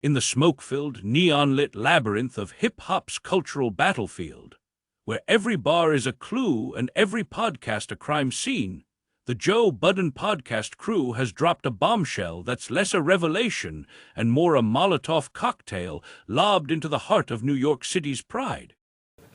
in the smoke-filled, neon-lit labyrinth of hip-hop's cultural battlefield, where every bar is a clue and every podcast a crime scene, the Joe Budden podcast crew has dropped a bombshell that's less a revelation and more a Molotov cocktail lobbed into the heart of New York City's pride.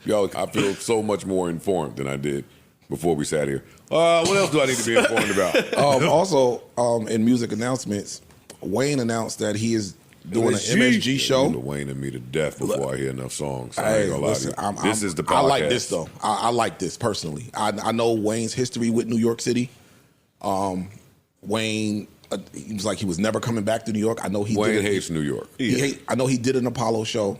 Yo, I feel so much more informed than I did before we sat here. What else do I need to be informed about? Also, in music announcements, Wayne announced that he is doing an MSG show. You Wayne and me to death before I hear enough songs. So Hey, listen, this is the podcast. I like this though. I like this personally. I know Wayne's history with New York City. Wayne, he was like he was never coming back to New York. I know he. Wayne hates New York. I know he did an Apollo show.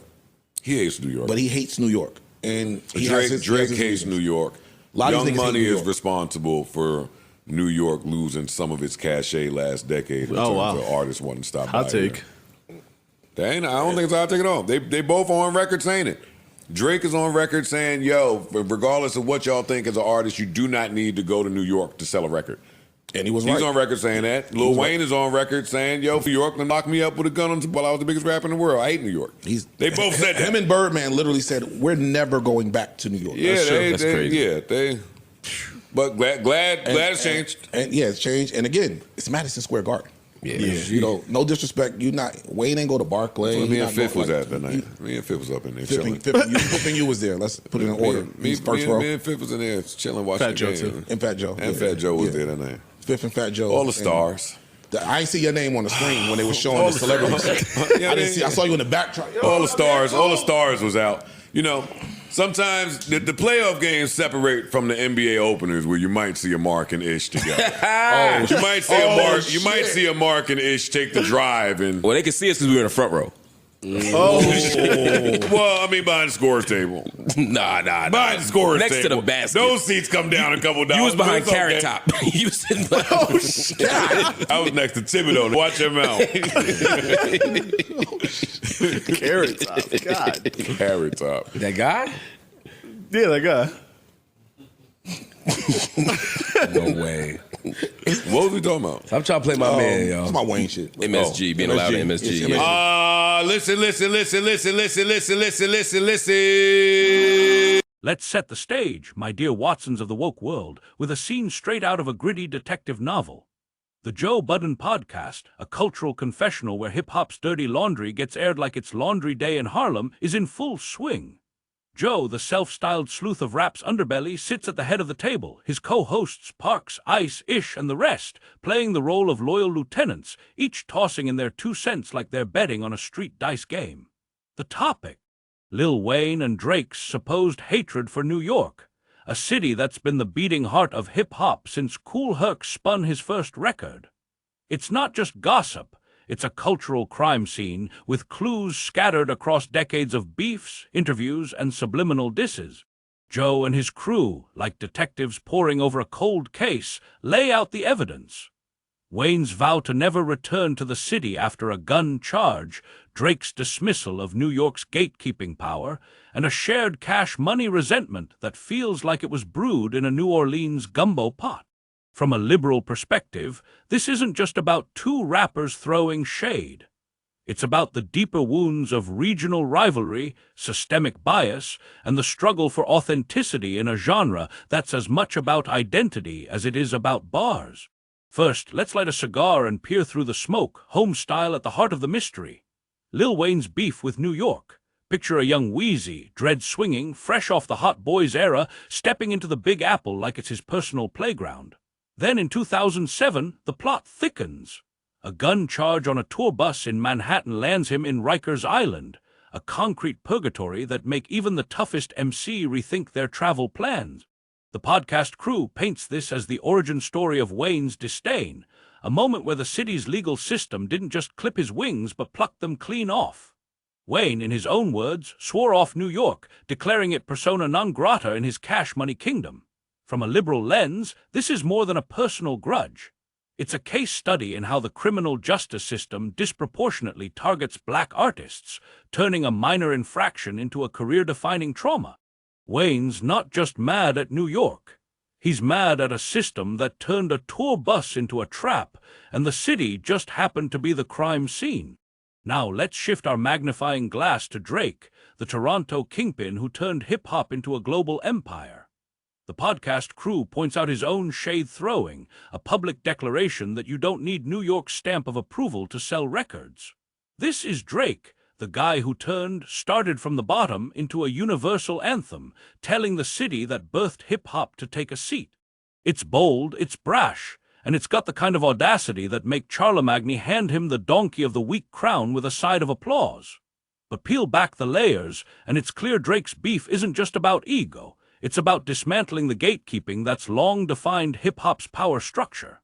He hates New York, but he hates New York. And Drake hates New York. Young Money is responsible for New York losing some of its cachet last decade in terms of artists wanting to stop by. Hot take. I don't think it's a hot take at all. They both are on record saying it. Drake is on record saying, yo, regardless of what y'all think as an artist, you do not need to go to New York to sell a record. And he was He's on record saying that. Lil Wayne is on record saying, yo, New York locked me up with a gun while I was the biggest rapper in the world. I hate New York. They both said that. Him and Birdman literally said, we're never going back to New York. Yeah, that's crazy. Yeah, but glad it's changed. And yeah, it's changed. And again, it's Madison Square Garden. Yeah. You know, no disrespect. Wayne ain't go to Barclay. So me and Fifth was at that night. Me and Fifth was up in there chilling. Fifth and you was there. Let's put it in order. Me and Fifth was in there chilling, watching the game. Too. And Fat Joe. And Fat Joe was there that night. Fifth and Fat Joe. All the stars. I ain't see your name on the screen when they were showing the celebrities. I didn't see. I saw you in the backtrack. All the stars was out. You know, sometimes the playoff games separate from the NBA openers, where you might see a Mark and Ish together. You might see a Mark and Ish take the drive and. Well, they can see us because we were in the front row. Well, I mean, behind the scorer's table. Nah. Behind the scorer's next table. to the basket. Those seats come down a couple dollars. You was behind Carrot Top. You was sitting behind. I was next to Thibodeau. Watch him out. Carrot Top. God. Carrot Top. That guy? Yeah, that guy. No way. What was we talking about? I'm trying to play my man, y'all. It's my Wayne shit. MSG, being allowed in MSG. Listen. Let's set the stage, my dear Watsons of the woke world, with a scene straight out of a gritty detective novel. The Joe Budden podcast, a cultural confessional where hip-hop's dirty laundry gets aired like it's laundry day in Harlem, is in full swing. Joe, the self-styled sleuth of rap's underbelly, sits at the head of the table, his co-hosts Parks, Ice, Ish, and the rest, playing the role of loyal lieutenants, each tossing in their 2 cents like they're betting on a street dice game. The topic: Lil Wayne and Drake's supposed hatred for New York, a city that's been the beating heart of hip-hop since Kool Herc spun his first record. It's not just gossip. It's a cultural crime scene with clues scattered across decades of beefs, interviews, and subliminal disses. Joe and his crew, like detectives poring over a cold case, lay out the evidence. Wayne's vow to never return to the city after a gun charge, Drake's dismissal of New York's gatekeeping power, and a shared cash money resentment that feels like it was brewed in a New Orleans gumbo pot. From a liberal perspective, this isn't just about 2 rappers throwing shade. It's about the deeper wounds of regional rivalry, systemic bias, and the struggle for authenticity in a genre that's as much about identity as it is about bars. First, let's light a cigar and peer through the smoke, home style at the heart of the mystery. Lil Wayne's beef with New York. Picture a young Wheezy, dread swinging, fresh off the Hot Boys era, stepping into the Big Apple like it's his personal playground. Then in 2007, the plot thickens. A gun charge on a tour bus in Manhattan lands him in Rikers Island, a concrete purgatory that make even the toughest MC rethink their travel plans. The podcast crew paints this as the origin story of Wayne's disdain, a moment where the city's legal system didn't just clip his wings but plucked them clean off. Wayne, in his own words, swore off New York, declaring it persona non grata in his cash money kingdom. From a liberal lens, this is more than a personal grudge. It's a case study in how the criminal justice system disproportionately targets black artists, turning a minor infraction into a career-defining trauma. Wayne's not just mad at New York. He's mad at a system that turned a tour bus into a trap, and the city just happened to be the crime scene. Now let's shift our magnifying glass to Drake, the Toronto kingpin who turned hip-hop into a global empire. The podcast crew points out his own shade-throwing, a public declaration that you don't need New York's stamp of approval to sell records. This is Drake, the guy who started from the bottom into a universal anthem, telling the city that birthed hip-hop to take a seat. It's bold, it's brash, and it's got the kind of audacity that make Charlemagne hand him the Donkey of the Week crown with a side of applause. But peel back the layers, and it's clear Drake's beef isn't just about ego. It's about dismantling the gatekeeping that's long defined hip-hop's power structure.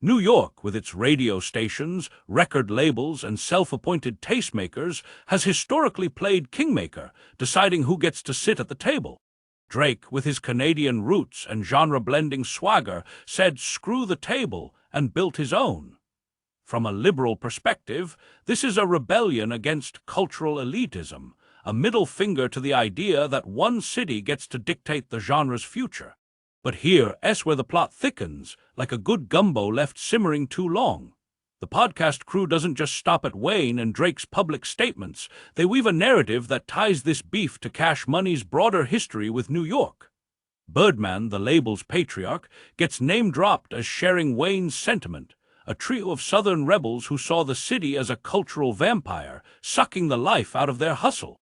New York, with its radio stations, record labels, and self-appointed tastemakers, has historically played kingmaker, deciding who gets to sit at the table. Drake, with his Canadian roots and genre-blending swagger, said screw the table and built his own. From a liberal perspective, this is a rebellion against cultural elitism, a middle finger to the idea that one city gets to dictate the genre's future. But here's where the plot thickens, like a good gumbo left simmering too long. The podcast crew doesn't just stop at Wayne and Drake's public statements. They weave a narrative that ties this beef to Cash Money's broader history with New York. Birdman, the label's patriarch, gets name-dropped as sharing Wayne's sentiment, a trio of Southern rebels who saw the city as a cultural vampire, sucking the life out of their hustle.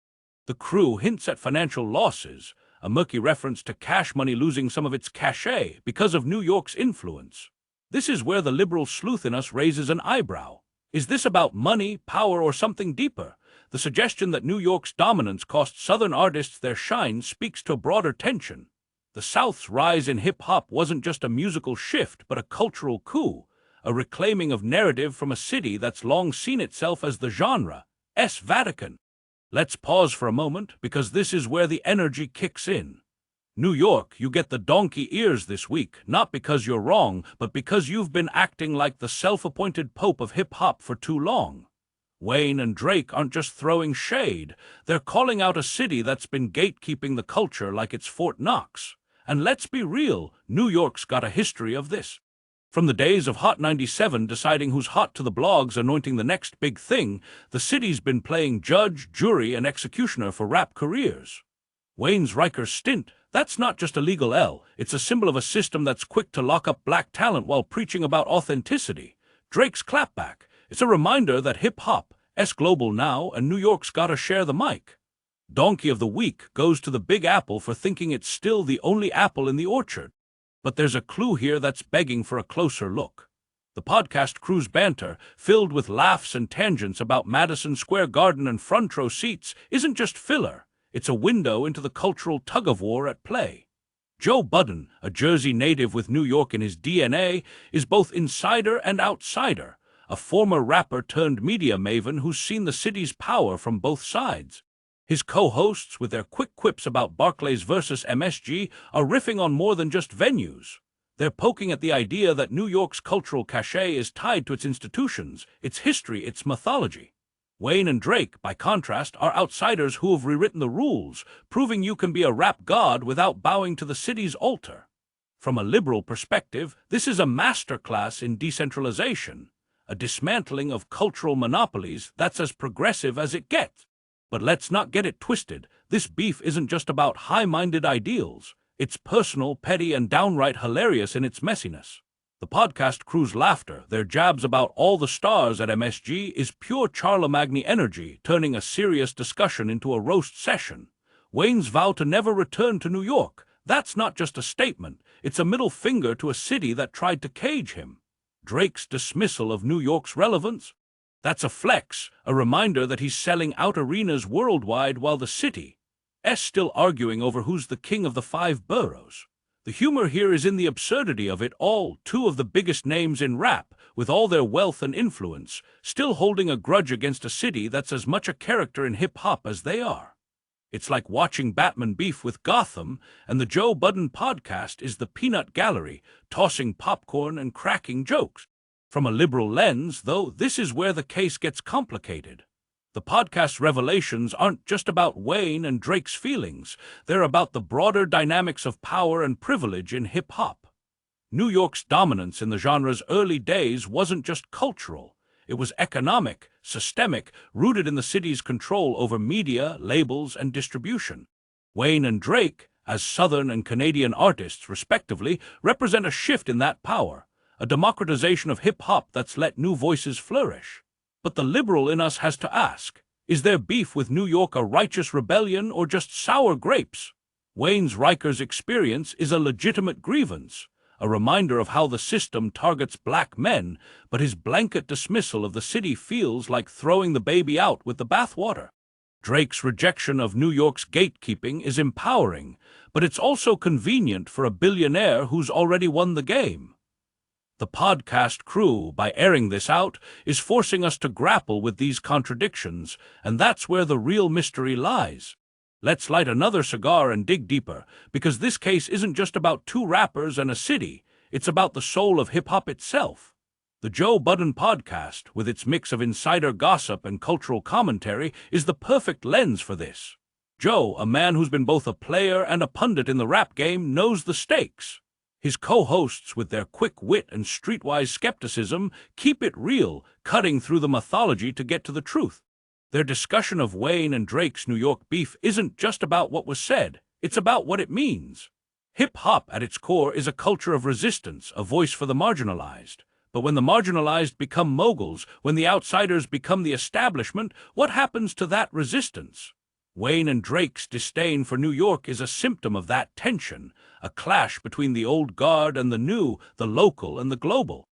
The crew hints at financial losses, a murky reference to Cash Money losing some of its cachet because of New York's influence. This is where the liberal sleuth in us raises an eyebrow. Is this about money, power, or something deeper? The suggestion that New York's dominance cost Southern artists their shine speaks to a broader tension. The South's rise in hip-hop wasn't just a musical shift, but a cultural coup, a reclaiming of narrative from a city that's long seen itself as the genre's Vatican. Let's pause for a moment, because this is where the energy kicks in. New York, you get the donkey ears this week, not because you're wrong, but because you've been acting like the self-appointed pope of hip-hop for too long. Wayne and Drake aren't just throwing shade, they're calling out a city that's been gatekeeping the culture like it's Fort Knox. And let's be real, New York's got a history of this. From the days of Hot 97 deciding who's hot to the blogs anointing the next big thing, the city's been playing judge, jury, and executioner for rap careers. Wayne's Riker stint, that's not just a legal L, it's a symbol of a system that's quick to lock up black talent while preaching about authenticity. Drake's clapback, it's a reminder that hip-hop's global now and New York's gotta share the mic. Donkey of the Week goes to the Big Apple for thinking it's still the only apple in the orchard. But there's a clue here that's begging for a closer look. The podcast crew's banter, filled with laughs and tangents about Madison Square Garden and front row seats, isn't just filler. It's a window into the cultural tug-of-war at play. Joe Budden, a Jersey native with New York in his DNA, is both insider and outsider, a former rapper turned media maven who's seen the city's power from both sides. His co-hosts, with their quick quips about Barclays versus MSG, are riffing on more than just venues. They're poking at the idea that New York's cultural cachet is tied to its institutions, its history, its mythology. Wayne and Drake, by contrast, are outsiders who have rewritten the rules, proving you can be a rap god without bowing to the city's altar. From a liberal perspective, this is a masterclass in decentralization, a dismantling of cultural monopolies that's as progressive as it gets. But let's not get it twisted. This beef isn't just about high-minded ideals. It's personal, petty, and downright hilarious in its messiness. The podcast crew's laughter, their jabs about all the stars at MSG, is pure Charlemagne energy, turning a serious discussion into a roast session. Wayne's vow to never return to New York, that's not just a statement. It's a middle finger to a city that tried to cage him. Drake's dismissal of New York's relevance? That's a flex, a reminder that he's selling out arenas worldwide while the city's still arguing over who's the king of the 5 boroughs. The humor here is in the absurdity of it all. Two of the biggest names in rap, with all their wealth and influence, still holding a grudge against a city that's as much a character in hip-hop as they are. It's like watching Batman beef with Gotham, and the Joe Budden podcast is the peanut gallery, tossing popcorn and cracking jokes. From a liberal lens, though, this is where the case gets complicated. The podcast's revelations aren't just about Wayne and Drake's feelings. They're about the broader dynamics of power and privilege in hip-hop. New York's dominance in the genre's early days wasn't just cultural. It was economic, systemic, rooted in the city's control over media, labels, and distribution. Wayne and Drake, as Southern and Canadian artists, respectively, represent a shift in that power, a democratization of hip-hop that's let new voices flourish. But the liberal in us has to ask, is their beef with New York a righteous rebellion or just sour grapes? Wayne's Rikers experience is a legitimate grievance, a reminder of how the system targets black men, but his blanket dismissal of the city feels like throwing the baby out with the bathwater. Drake's rejection of New York's gatekeeping is empowering, but it's also convenient for a billionaire who's already won the game. The podcast crew, by airing this out, is forcing us to grapple with these contradictions, and that's where the real mystery lies. Let's light another cigar and dig deeper, because this case isn't just about two rappers and a city, it's about the soul of hip-hop itself. The Joe Budden podcast, with its mix of insider gossip and cultural commentary, is the perfect lens for this. Joe, a man who's been both a player and a pundit in the rap game, knows the stakes. His co-hosts, with their quick wit and streetwise skepticism, keep it real, cutting through the mythology to get to the truth. Their discussion of Wayne and Drake's New York beef isn't just about what was said, it's about what it means. Hip-hop, at its core, is a culture of resistance, a voice for the marginalized. But when the marginalized become moguls, when the outsiders become the establishment, what happens to that resistance? Wayne and Drake's disdain for New York is a symptom of that tension, a clash between the old guard and the new, the local and the global.